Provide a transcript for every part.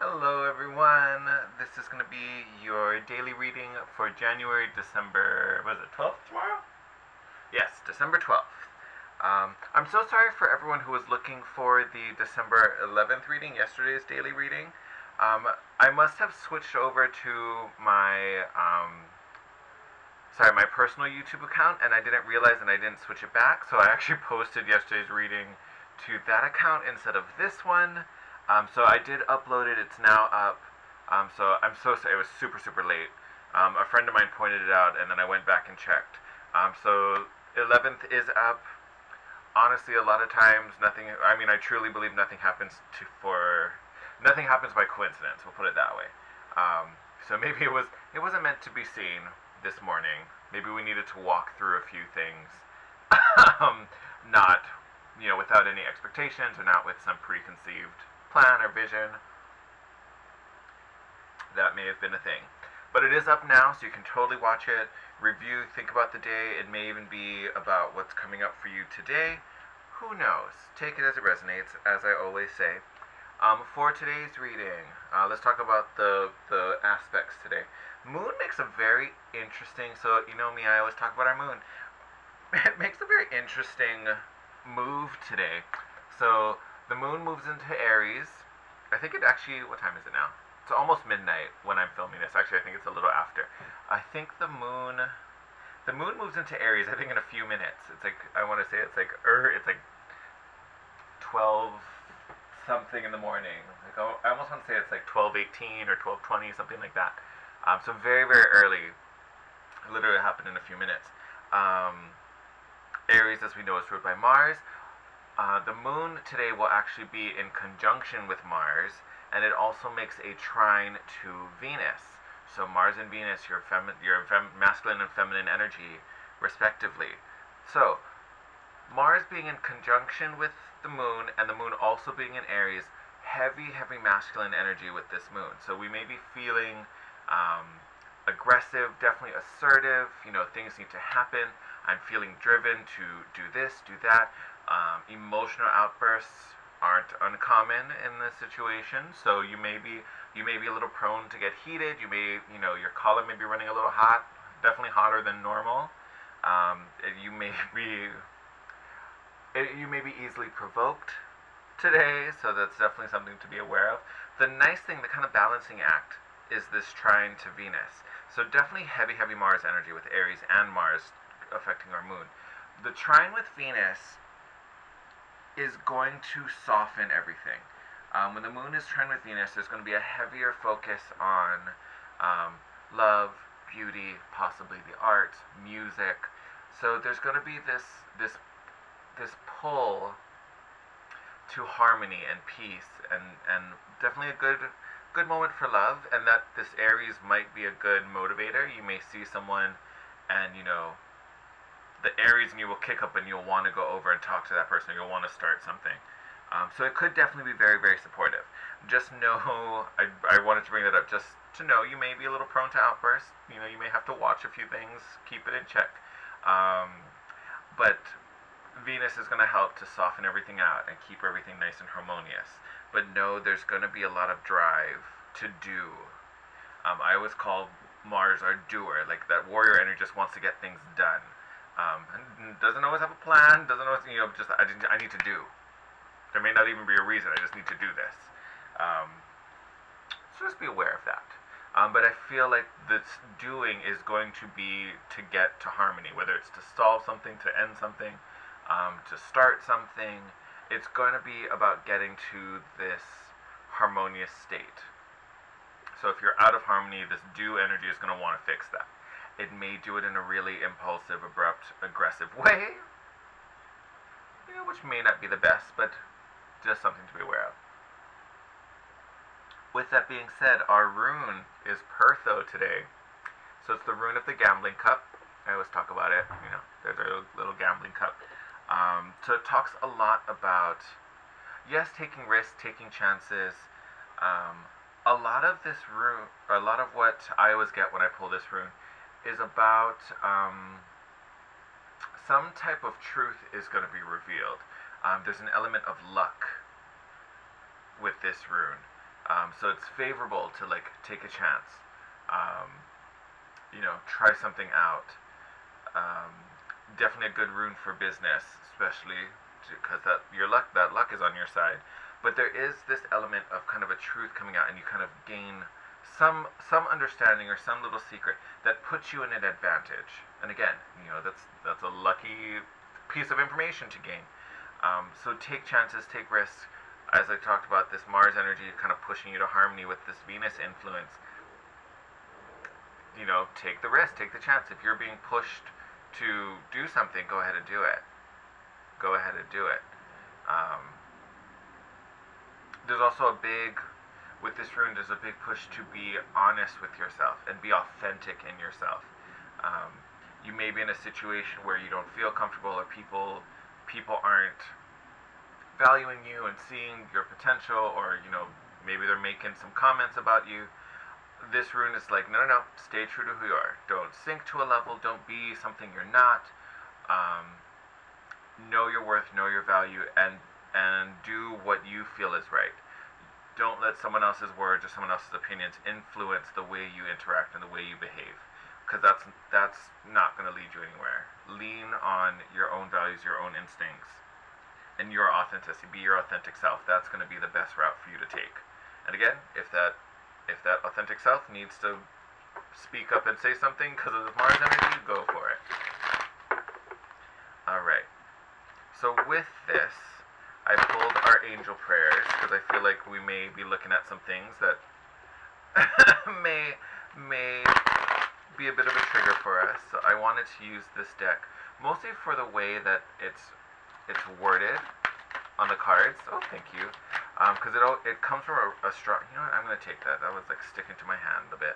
Hello everyone, this is going to be your daily reading for January, December, was it 12th tomorrow? Yes, December 12th. I'm so sorry for everyone who was looking for the December 11th reading, yesterday's daily reading. I must have switched over to my personal YouTube account, and I didn't realize and I didn't switch it back, so I actually posted yesterday's reading to that account instead of this one. So I did upload it. It's now up. So I'm so sorry. It was super, super late. A friend of mine pointed it out, and then I went back and checked. So 11th is up. Honestly, a lot of times nothing. I mean, I truly believe nothing happens by coincidence. We'll put it that way. So maybe it wasn't meant to be seen this morning. Maybe we needed to walk through a few things, not without any expectations or not with some preconceived plan or vision. That may have been a thing. But it is up now, so you can totally watch it, review, think about the day. It may even be about what's coming up for you today. Who knows? Take it as it resonates, as I always say. For today's reading, let's talk about the aspects today. Moon makes a very interesting, so you know me, I always talk about our moon. It makes a very interesting move today. So the moon moves into Aries. I think it actually, what time is it now? It's almost midnight when I'm filming this. Actually, I think it's a little after. I think the moon moves into Aries, I think in a few minutes. It's like, I want to say it's like 12 something in the morning. Like, I almost want to say it's like 12:18 or 12:20, something like that. So very, very early. It literally happened in a few minutes. Aries, as we know, is ruled by Mars. The moon today will actually be in conjunction with Mars, and it also makes a trine to Venus. So Mars and Venus, your masculine and feminine energy, respectively. So Mars being in conjunction with the moon, and the moon also being in Aries, heavy, heavy masculine energy with this moon. So we may be feeling aggressive, definitely assertive. Things need to happen. I'm feeling driven to do this, do that. Emotional outbursts aren't uncommon in this situation, so you may be a little prone to get heated. Your collar may be running a little hot, definitely hotter than normal. You may be easily provoked today, so that's definitely something to be aware of. The nice thing, the kind of balancing act, is this trine to Venus. So definitely heavy, heavy Mars energy with Aries and Mars affecting our moon. The trine with Venus is going to soften everything. When the moon is trine with Venus, there's going to be a heavier focus on love, beauty, possibly the arts, music. So there's going to be this pull to harmony and peace, and definitely a good moment for love. And that this Aries might be a good motivator. You may see someone, and the Aries in you will kick up, and you'll want to go over and talk to that person. You'll want to start something. So it could definitely be very, very supportive. Just know, I wanted to bring that up just to know you may be a little prone to outbursts. You may have to watch a few things, keep it in check. But Venus is going to help to soften everything out and keep everything nice and harmonious. But know there's going to be a lot of drive to do. I always call Mars our doer, like that warrior energy just wants to get things done. And doesn't always have a plan, doesn't always, I need to do. There may not even be a reason, I just need to do this. So just be aware of that. But I feel like this doing is going to be to get to harmony, whether it's to solve something, to end something, to start something. It's going to be about getting to this harmonious state. So if you're out of harmony, this do energy is going to want to fix that. It may do it in a really impulsive, abrupt, aggressive way, which may not be the best, but just something to be aware of. With that being said, our rune is Pertho today. So it's the rune of the gambling cup. I always talk about it, there's a little gambling cup. So it talks a lot about, yes, taking risks, taking chances. A lot of this rune, or a lot of what I always get when I pull this rune, is about some type of truth is going to be revealed. There's an element of luck with this rune. So it's favorable to like take a chance, try something out. Um, Definitely a good rune for business, especially because that luck is on your side. But there is this element of kind of a truth coming out, and you kind of gain some understanding or some little secret that puts you in an advantage. And again, that's a lucky piece of information to gain. So take chances, take risks. As I talked about, this Mars energy kind of pushing you to harmony with this Venus influence. Take the risk, take the chance. If you're being pushed to do something, go ahead and do it. Go ahead and do it. There's also with this rune, there's a big push to be honest with yourself and be authentic in yourself. You may be in a situation where you don't feel comfortable, or people aren't valuing you and seeing your potential, or maybe they're making some comments about you. This rune is like, no, stay true to who you are. Don't sink to a level. Don't be something you're not. Know your worth, know your value, and do what you feel is right. Don't let someone else's words or someone else's opinions influence the way you interact and the way you behave, because that's not going to lead you anywhere. Lean on your own values, your own instincts, and your authenticity. Be your authentic self. That's going to be the best route for you to take. And again, if that authentic self needs to speak up and say something because of the Mars energy, go for it. Alright. So with this, I pulled our angel prayers because I feel like we may be looking at some things that may be a bit of a trigger for us. So I wanted to use this deck mostly for the way that it's worded on the cards. Oh, thank you. Because it comes from a strong. You know what? I'm gonna take that. That was like sticking to my hand a bit.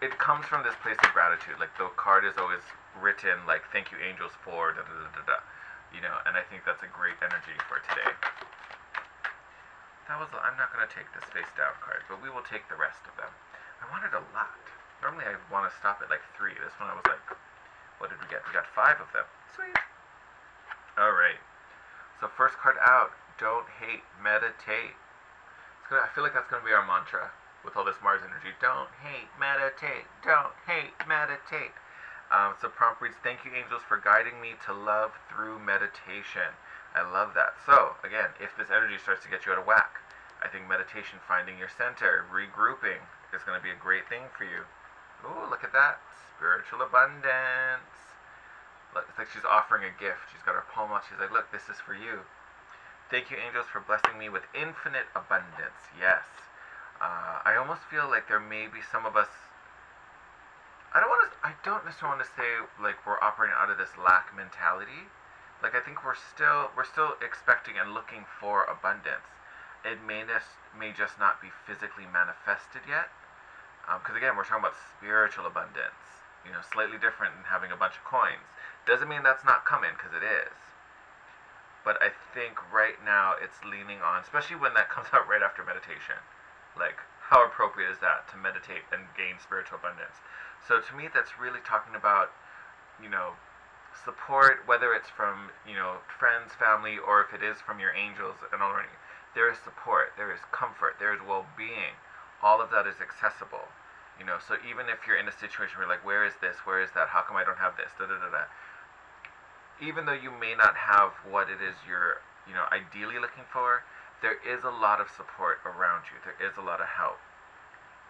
It comes from this place of gratitude. Like the card is always written like "Thank you, angels, for da da da da da." And I think that's a great energy for today. I'm not gonna take this face down card, but we will take the rest of them. I wanted a lot. Normally I want to stop at like 3. This one I was like, what did we get? We got 5 of them. Sweet. All right. So first card out, don't hate, meditate. I feel like that's going to be our mantra with all this Mars energy. Don't hate, meditate. Don't hate, meditate. So prompt reads, thank you angels for guiding me to love through meditation. I love that. So again, if this energy starts to get you out of whack, I think meditation, finding your center, regrouping is going to be a great thing for you. Ooh, look at that. Spiritual abundance. Look, it's like she's offering a gift. She's got her palm out. She's like, look, this is for you. Thank you, angels, for blessing me with infinite abundance. Yes. I almost feel like there may be some of us. I don't necessarily want to say like we're operating out of this lack mentality. Like I think we're still expecting and looking for abundance. It may just not be physically manifested yet. Because again, we're talking about spiritual abundance. Slightly different than having a bunch of coins. Doesn't mean that's not coming, because it is. But I think right now it's leaning on, especially when that comes out right after meditation. Like, how appropriate is that to meditate and gain spiritual abundance? So to me, that's really talking about, support, whether it's from, friends, family, or if it is from your angels and all. There is support, there is comfort, there is well-being. All of that is accessible. So even if you're in a situation where you're like, where is this, where is that, how come I don't have this, da da da da. Even though you may not have what it is you're, ideally looking for, there is a lot of support around you. There is a lot of help.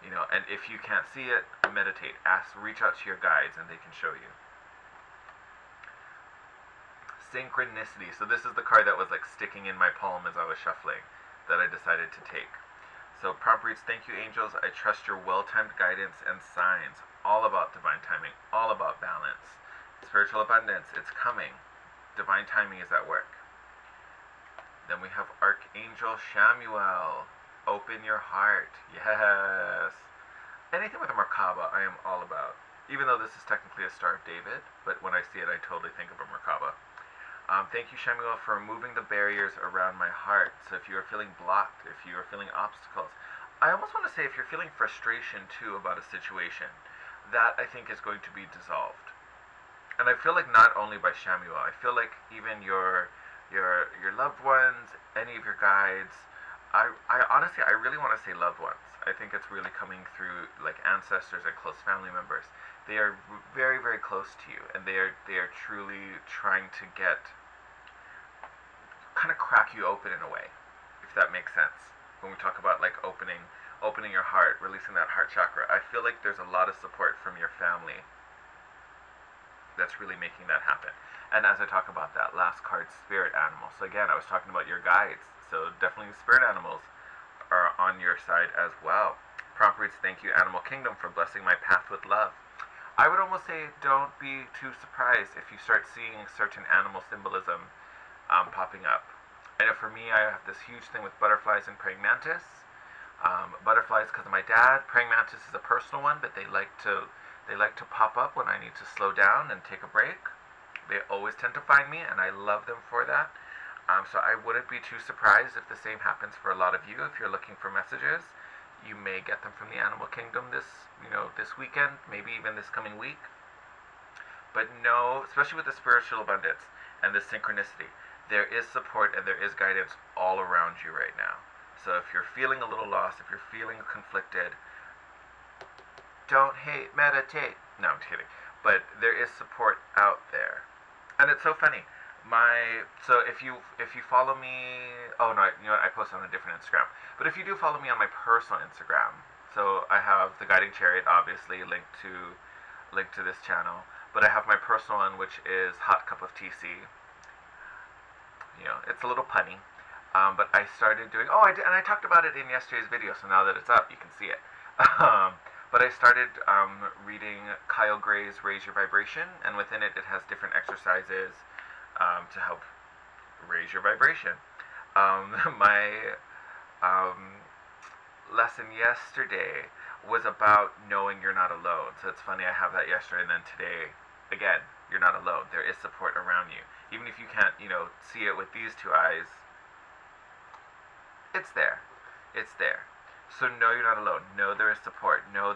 And if you can't see it, meditate. Reach out to your guides and they can show you. Synchronicity. So this is the card that was like sticking in my palm as I was shuffling that I decided to take. So prompt reads, thank you angels, I trust your well-timed guidance and signs. All about divine timing, all about balance. Spiritual abundance, it's coming. Divine timing is at work. Then we have Archangel Shamuel. Open your heart. Yes. Anything with a Merkaba, I am all about. Even though this is technically a Star of David, but when I see it, I totally think of a Merkaba. Thank you, Shamuel, for removing the barriers around my heart. So if you are feeling blocked, if you are feeling obstacles, I almost want to say if you're feeling frustration, too, about a situation, that I think is going to be dissolved. And I feel like not only by Shamuel, I feel like even your loved ones, any of your guides, I honestly, I really want to say loved ones. I think it's really coming through like ancestors and close family members. They are very, very close to you, and they are truly trying to get kind of crack you open in a way, if that makes sense. When we talk about like opening your heart, releasing that heart chakra, I feel like there's a lot of support from your family that's really making that happen. And as I talk about that last card, spirit animals. So again, I was talking about your guides. So definitely spirit animals are on your side as well. Prompt reads, thank you, Animal Kingdom, for blessing my path with love. I would almost say don't be too surprised if you start seeing certain animal symbolism popping up. I know for me, I have this huge thing with butterflies and praying mantis. Butterflies because of my dad. Praying mantis is a personal one, but they like to pop up when I need to slow down and take a break. They always tend to find me, and I love them for that. So I wouldn't be too surprised if the same happens for a lot of you. If you're looking for messages, you may get them from the animal kingdom this weekend, maybe even this coming week. But no, especially with the spiritual abundance and the synchronicity, there is support and there is guidance all around you right now. So if you're feeling a little lost, if you're feeling conflicted, don't hate, meditate. No, I'm kidding. But there is support out there. And it's so funny. So if you follow me, oh no, you know what, I post on a different Instagram. But if you do follow me on my personal Instagram, so I have the Guiding Chariot, obviously linked to this channel. But I have my personal one, which is Hot Cup of TC. You know, it's a little punny. But I started doing, and I talked about it in yesterday's video, so now that it's up, you can see it. But I started reading Kyle Gray's Raise Your Vibration, and within it, it has different exercises to help raise your vibration. My lesson yesterday was about knowing you're not alone. So it's funny, I have that yesterday, and then today, again, you're not alone. There is support around you. Even if you can't, see it with these two eyes, it's there. It's there. So know you're not alone. Know there is support. Know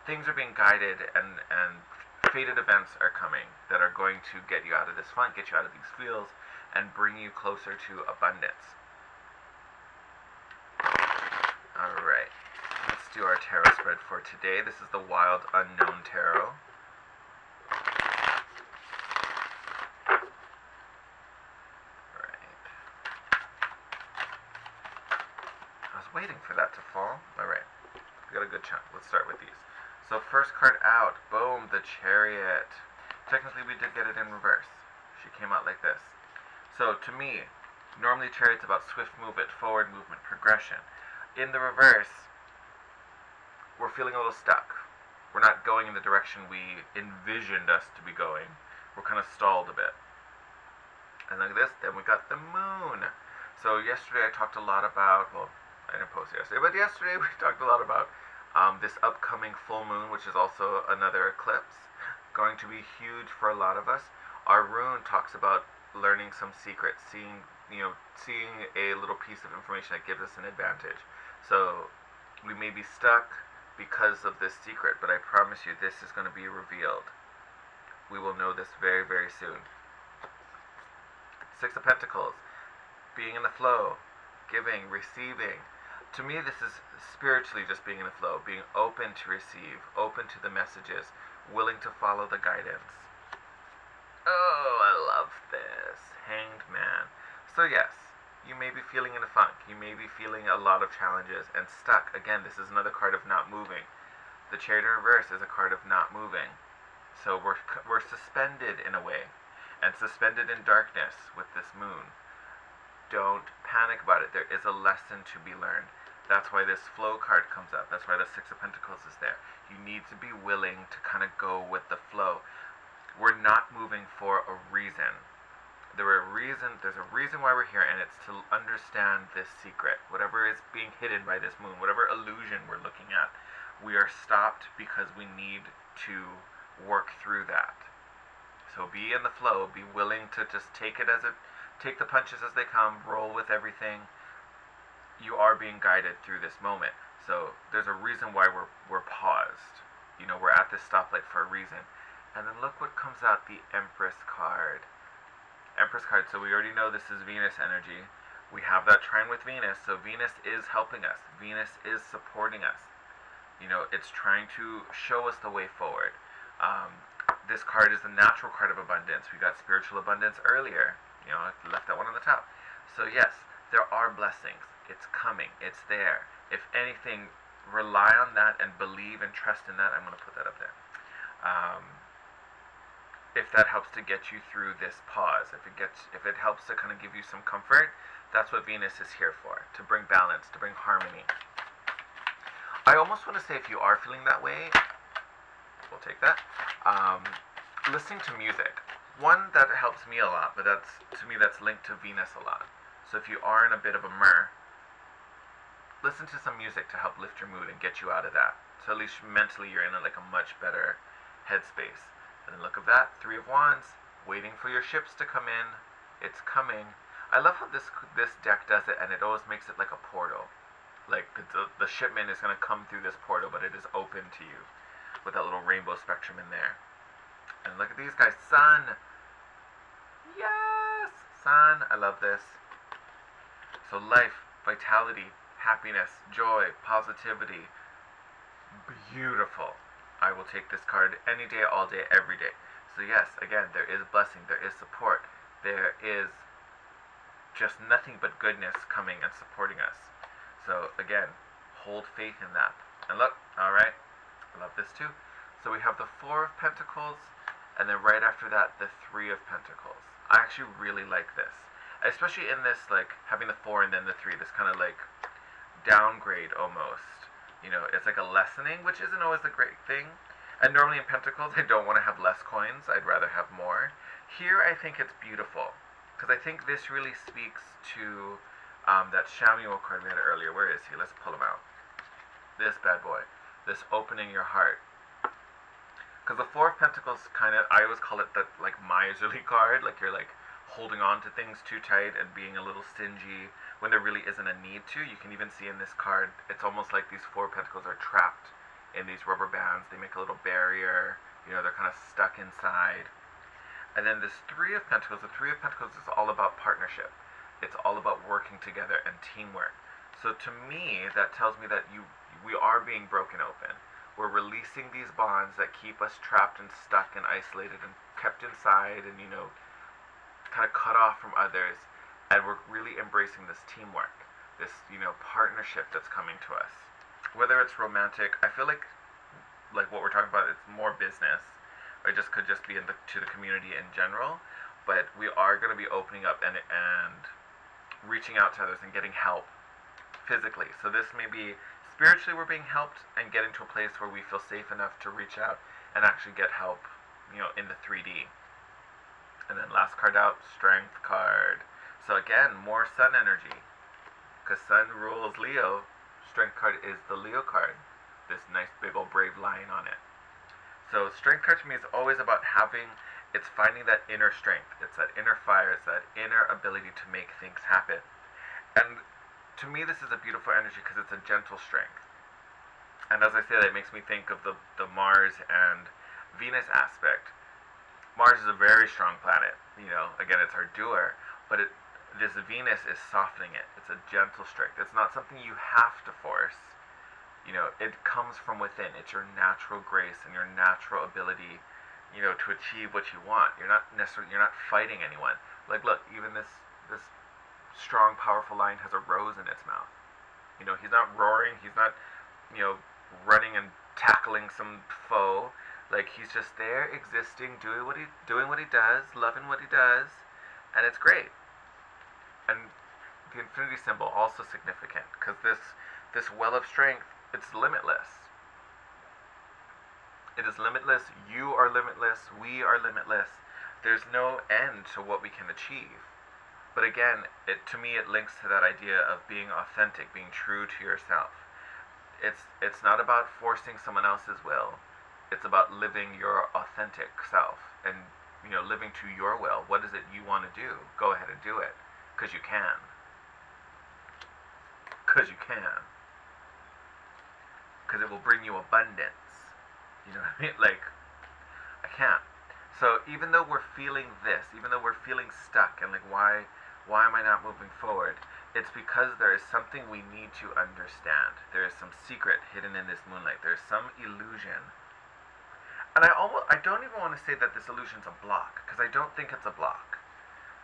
things are being guided, and fated events are coming that are going to get you out of this funk, get you out of these feels, and bring you closer to abundance. Alright, let's do our tarot spread for today. This is the Wild Unknown Tarot. Waiting for that to fall. Alright, we got a good chunk. Let's start with these. So first card out, boom, the Chariot. Technically we did get it in reverse. She came out like this. So to me, normally Chariot's about swift movement, forward movement, progression. In the reverse, we're feeling a little stuck. We're not going in the direction we envisioned us to be going. We're kind of stalled a bit. And like this, then we got the Moon. So yesterday I talked a lot about, I didn't post it yesterday, but yesterday we talked a lot about this upcoming full moon, which is also another eclipse, going to be huge for a lot of us. Our rune talks about learning some secrets, seeing a little piece of information that gives us an advantage. So we may be stuck because of this secret, but I promise you this is going to be revealed. We will know this very, very soon. Six of Pentacles, being in the flow, giving, receiving. To me, this is spiritually just being in the flow, being open to receive, open to the messages, willing to follow the guidance. Oh, I love this. Hanged Man. So yes, you may be feeling in a funk. You may be feeling a lot of challenges and stuck. Again, this is another card of not moving. The Chariot in reverse is a card of not moving. So we're suspended in a way, and suspended in darkness with this moon. Don't panic about it. There is a lesson to be learned. That's why this flow card comes up. That's why the Six of Pentacles is there. You need to be willing to kind of go with the flow. We're not moving for a reason. There's a reason why we're here, and it's to understand this secret. Whatever is being hidden by this moon, whatever illusion we're looking at, we are stopped because we need to work through that. So be in the flow. Be willing to just take the punches as they come, roll with everything. You are being guided through this moment. So there's a reason why we're paused. We're at this stoplight for a reason. And then look what comes out, the Empress card. Empress card, so we already know this is Venus energy. We have that trine with Venus, so Venus is helping us. Venus is supporting us. It's trying to show us the way forward. This card is the natural card of abundance. We got spiritual abundance earlier. I left that one on the top. So yes, there are blessings. It's coming. It's there. If anything, rely on that and believe and trust in that. I'm going to put that up there. If that helps to get you through this pause, if it helps to kind of give you some comfort, that's what Venus is here for, to bring balance, to bring harmony. I almost want to say, if you are feeling that way, we'll take that. Listening to music, one that helps me a lot, but to me that's linked to Venus a lot. So if you are in a bit of a myrrh, listen to some music to help lift your mood and get you out of that. So at least mentally you're in a much better headspace. And then look at that, 3 of Wands, waiting for your ships to come in. It's coming. I love how this deck does it, and it always makes it like a portal. Like the shipment is going to come through this portal, but it is open to you with that little rainbow spectrum in there. And look at these guys, Sun. Yes, Sun. I love this. So life, vitality, happiness, joy, positivity. Beautiful. I will take this card any day, all day, every day. So yes, again, there is blessing, there is support, there is just nothing but goodness coming and supporting us. So again, hold faith in that. And look, alright, I love this too. So we have the 4 of Pentacles, and then right after that, the 3 of Pentacles. I actually really like this. Especially in this, having the 4 and then the 3, this kind of downgrade almost. It's like a lessening, which isn't always a great thing. And normally in Pentacles, I don't want to have less coins. I'd rather have more. Here, I think it's beautiful. Because I think this really speaks to that Shamuel card we had earlier. Where is he? Let's pull him out. This bad boy. This opening your heart. Because the 4 of Pentacles I always call it that miserly card. You're holding on to things too tight and being a little stingy when there really isn't a need to. You can even see in this card, it's almost like these 4 pentacles are trapped in these rubber bands. They make a little barrier, they're kind of stuck inside. And then this 3 of Pentacles, the 3 of Pentacles is all about partnership. It's all about working together and teamwork. So to me, that tells me that we are being broken open. We're releasing these bonds that keep us trapped and stuck and isolated and kept inside and, kind of cut off from others, and we're really embracing this teamwork, this partnership that's coming to us. Whether it's romantic, I feel like what we're talking about, it's more business, or it could just be to the community in general. But we are going to be opening up and reaching out to others and getting help physically. So this may be spiritually we're being helped and getting to a place where we feel safe enough to reach out and actually get help, in the 3D. And then last card out, Strength card. So again, more Sun energy. Because Sun rules Leo. Strength card is the Leo card. This nice big old brave lion on it. So Strength card to me is always about it's finding that inner strength. It's that inner fire. It's that inner ability to make things happen. And to me, this is a beautiful energy because it's a gentle strength. And as I say that, it makes me think of the Mars and Venus aspect. Mars is a very strong planet, again, it's our doer, but this Venus is softening it. It's a gentle strength. It's not something you have to force. It comes from within. It's your natural grace and your natural ability, to achieve what you want. You're not fighting anyone. Look, even this strong, powerful lion has a rose in its mouth. He's not roaring. He's not, running and tackling some foe. He's just there, existing, doing what he does, loving what he does, and it's great. And the infinity symbol also significant because this well of strength, it's limitless. It is limitless. You are limitless. We are limitless. There's no end to what we can achieve. But again, to me, it links to that idea of being authentic, being true to yourself. It's not about forcing someone else's will. It's about living your authentic self and, living to your will. What is it you want to do? Go ahead and do it. Because you can. Because you can. Because it will bring you abundance. You know what I mean? I can't. So even though we're feeling this, even though we're feeling stuck and why am I not moving forward? it's because there is something we need to understand. There is some secret hidden in this moonlight. There's some illusion. And I don't even want to say that this illusion's a block, because I don't think it's a block.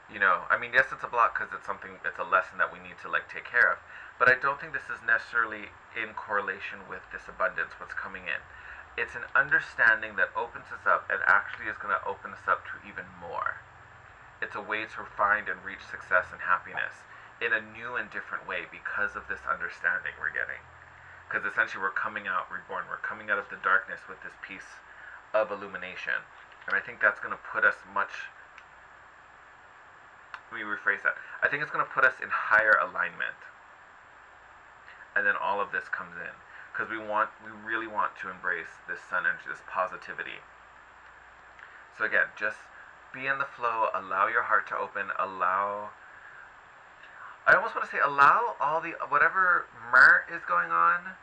You know, I mean, yes, it's a block because it's a lesson that we need to like take care of. But I don't think this is necessarily in correlation with this abundance, what's coming in. It's an understanding that opens us up and actually is going to open us up to even more. It's a way to find and reach success and happiness in a new and different way because of this understanding we're getting. Because essentially we're coming out reborn. We're coming out of the darkness with this piece of illumination. And I think that's going to put us much... Let me rephrase that. I think it's going to put us in higher alignment. And then all of this comes in. Because we really want to embrace this sun energy, this positivity. So again, just be in the flow, allow your heart to open, I almost want to say allow all the, whatever is going on,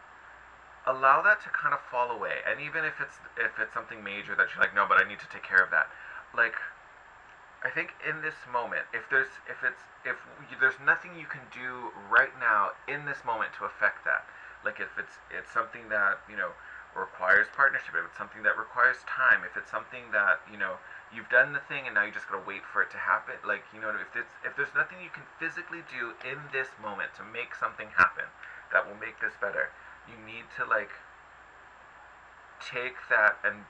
allow that to kind of fall away. And even if it's something major that you're like, no, but I need to take care of that. Like, I think in this moment, if there's nothing you can do right now in this moment to affect that, like if it's something that, you know, requires partnership, if it's something that requires time, if it's something that, you know, you've done the thing and now you just gotta wait for it to happen, like, you know, if there's nothing you can physically do in this moment to make something happen that will make this better, you need to like take that and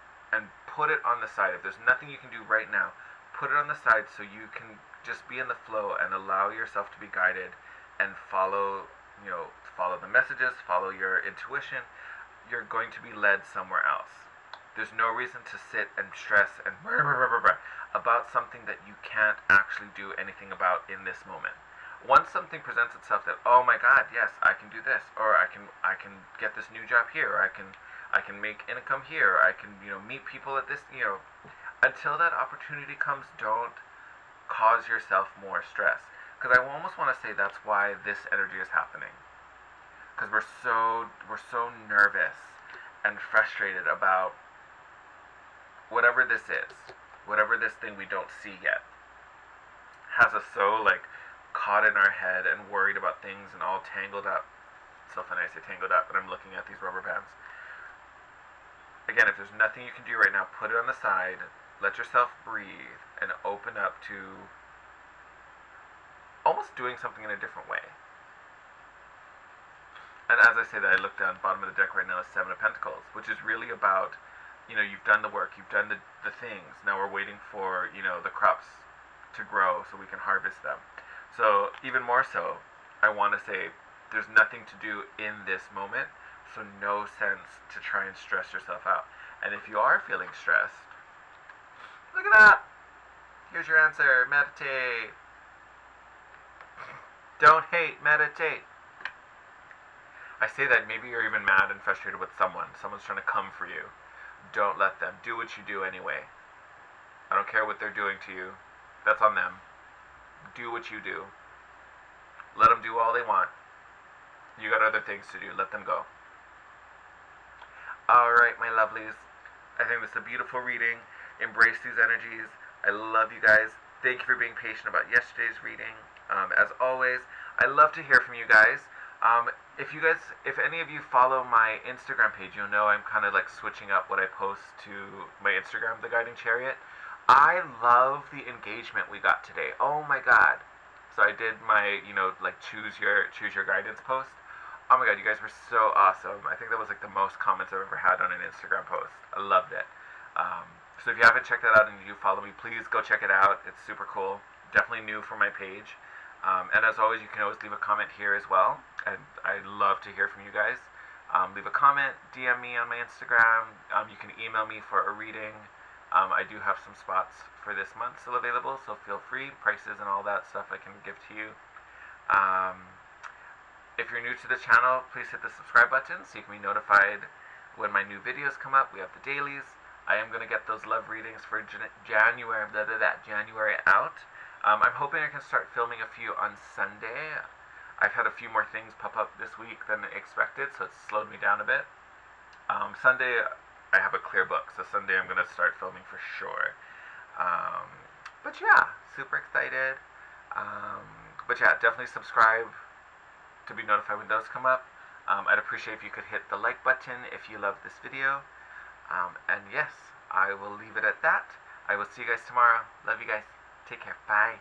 put it on the side. If there's nothing you can do right now, put it on the side so you can just be in the flow and allow yourself to be guided and follow the messages, follow your intuition. You're going to be led somewhere else. There's no reason to sit and stress and about something that you can't actually do anything about in this moment. Once something presents itself that, oh my God, yes, I can do this, or I can get this new job here, or I can make income here, or I can, you know, meet people at this, you know, until that opportunity comes, don't cause yourself more stress. Because I almost want to say that's why this energy is happening. Because we're so nervous and frustrated about whatever this is, whatever this thing we don't see yet, has us so like caught in our head and worried about things and all tangled up. It's so funny I say tangled up, but I'm looking at these rubber bands. Again, if there's nothing you can do right now, put it on the side. Let yourself breathe and open up to almost doing something in a different way. And as I say that, I look down, bottom of the deck right now is Seven of Pentacles, which is really about, you know, you've done the work, you've done the things. Now we're waiting for, you know, the crops to grow so we can harvest them. So even more so, I want to say there's nothing to do in this moment, so no sense to try and stress yourself out. And if you are feeling stressed, look at that! Here's your answer. Meditate. Don't hate, meditate. I say that maybe you're even mad and frustrated with someone. Someone's trying to come for you. Don't let them. Do what you do anyway. I don't care what they're doing to you. That's on them. Do what you do. Let them do all they want. You got other things to do. Let them go. Alright, my lovelies. I think this is a beautiful reading. Embrace these energies. I love you guys. Thank you for being patient about yesterday's reading. As always, I love to hear from you guys. If any of you follow my Instagram page, you'll know I'm kind of like switching up what I post to my Instagram, The Guiding Chariot. I love the engagement we got today. Oh my God. So I did my, you know, like choose your guidance post. Oh my God, you guys were so awesome. I think that was like the most comments I've ever had on an Instagram post. I loved it. So if you haven't checked that out and you do follow me, please go check it out. It's super cool. Definitely new for my page. And as always, you can always leave a comment here as well. And I'd love to hear from you guys. Leave a comment, DM me on my Instagram. You can email me for a reading. I do have some spots for this month still available, so feel free. Prices and all that stuff I can give to you. If you're new to the channel, please hit the subscribe button so you can be notified when my new videos come up. We have the dailies. I am going to get those love readings for January out. I'm hoping I can start filming a few on Sunday. I've had a few more things pop up this week than expected, so it's slowed me down a bit. Sunday, I have a clear book, so Sunday I'm going to start filming for sure. But yeah, super excited. But yeah, definitely subscribe. to be notified when those come up. I'd appreciate if you could hit the like button if you love this video. And yes, I will leave it at that. I will see you guys tomorrow. Love you guys. Take care. Bye.